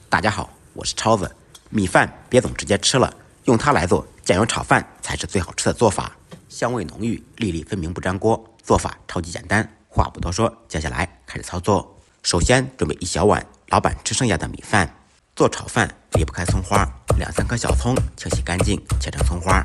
大家好，我是超子。米饭别总直接吃了，用它来做酱油炒饭才是最好吃的做法，香味浓郁，粒粒分明不粘锅，做法超级简单。话不多说，接下来开始操作。首先准备1小碗老板吃剩下的米饭。做炒饭离不开葱花，2-3颗小葱清洗干净，切成葱花。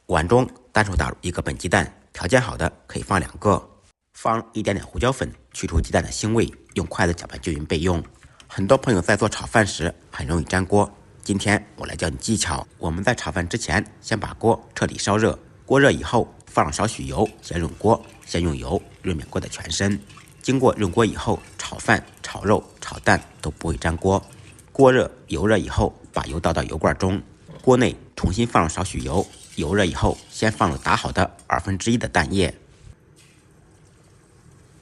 碗中单手打入1个笨鸡蛋，条件好的可以放2个。放一点点胡椒粉，去除鸡蛋的腥味，用筷子搅拌均匀备用。很多朋友在做炒饭时很容易粘锅，今天我来教你技巧。我们在炒饭之前，先把锅彻底烧热，锅热以后放上少许油，先润锅，先用油润面锅的全身。经过润锅以后，炒饭、炒肉、炒蛋都不会粘锅。锅热油热以后，把油倒到油罐中，锅内重新放入少许油，油热以后，先放入打好的1/2的蛋液。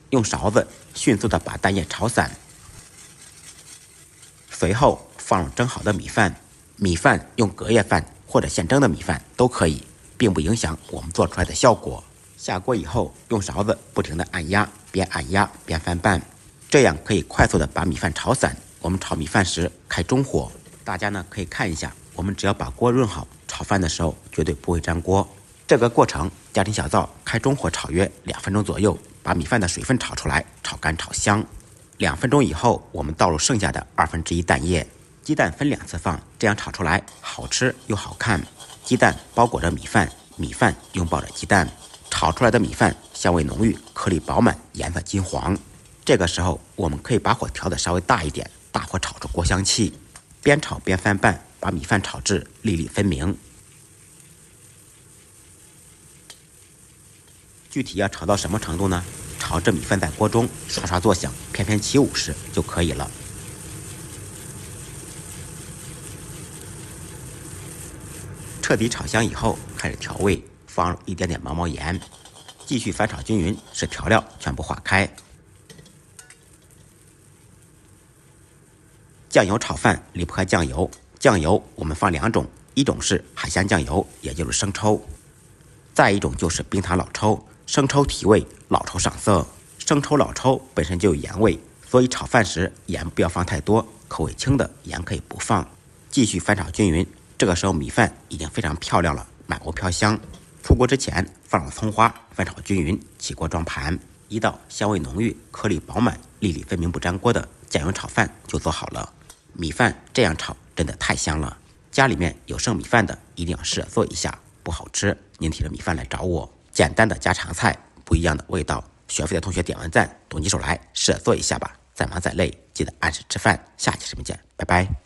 用勺子迅速地把蛋液炒散，随后放入蒸好的米饭。米饭用隔夜饭或者现蒸的米饭都可以，并不影响我们做出来的效果。下锅以后，用勺子不停地按压，边按压边翻拌，这样可以快速地把米饭炒散。我们炒米饭时开中火，大家呢可以看一下，我们只要把锅润好，炒饭的时候绝对不会粘锅。这个过程家庭小灶开中火炒约2分钟左右，把米饭的水分炒出来，炒干炒香。2分钟以后，我们倒入剩下的1/2蛋液，鸡蛋分2次放，这样炒出来好吃又好看。鸡蛋包裹着米饭，米饭拥抱着鸡蛋，炒出来的米饭香味浓郁，颗粒饱满，颜色金黄。这个时候我们可以把火调得稍微大一点，大火炒出锅香气，边炒边翻拌，把米饭炒至粒粒分明。具体要炒到什么程度呢？炒着米饭在锅中刷刷作响，翩翩起舞时就可以了。彻底炒香以后，开始调味，放入一点点毛盐，继续翻炒均匀，使调料全部化开。酱油炒饭离不开酱油，酱油我们放2种，一种是海鲜酱油，也就是生抽，再一种就是冰糖老抽。生抽提味，老抽上色。生抽、老抽本身就有盐味，所以炒饭时盐不要放太多，口味轻的盐可以不放。继续翻炒均匀，这个时候米饭已经非常漂亮了，满锅飘香。出锅之前放入葱花，翻炒均匀，起锅装盘。一道香味浓郁、颗粒饱满、粒粒分明不粘锅的酱油炒饭就做好了。米饭这样炒真的太香了，家里面有剩米饭的一定要试着做一下，不好吃您提着米饭来找我。简单的家常菜，不一样的味道。学会的同学点完赞，动起手来，试着做一下吧。再忙再累，记得按时吃饭。下期视频见，拜拜。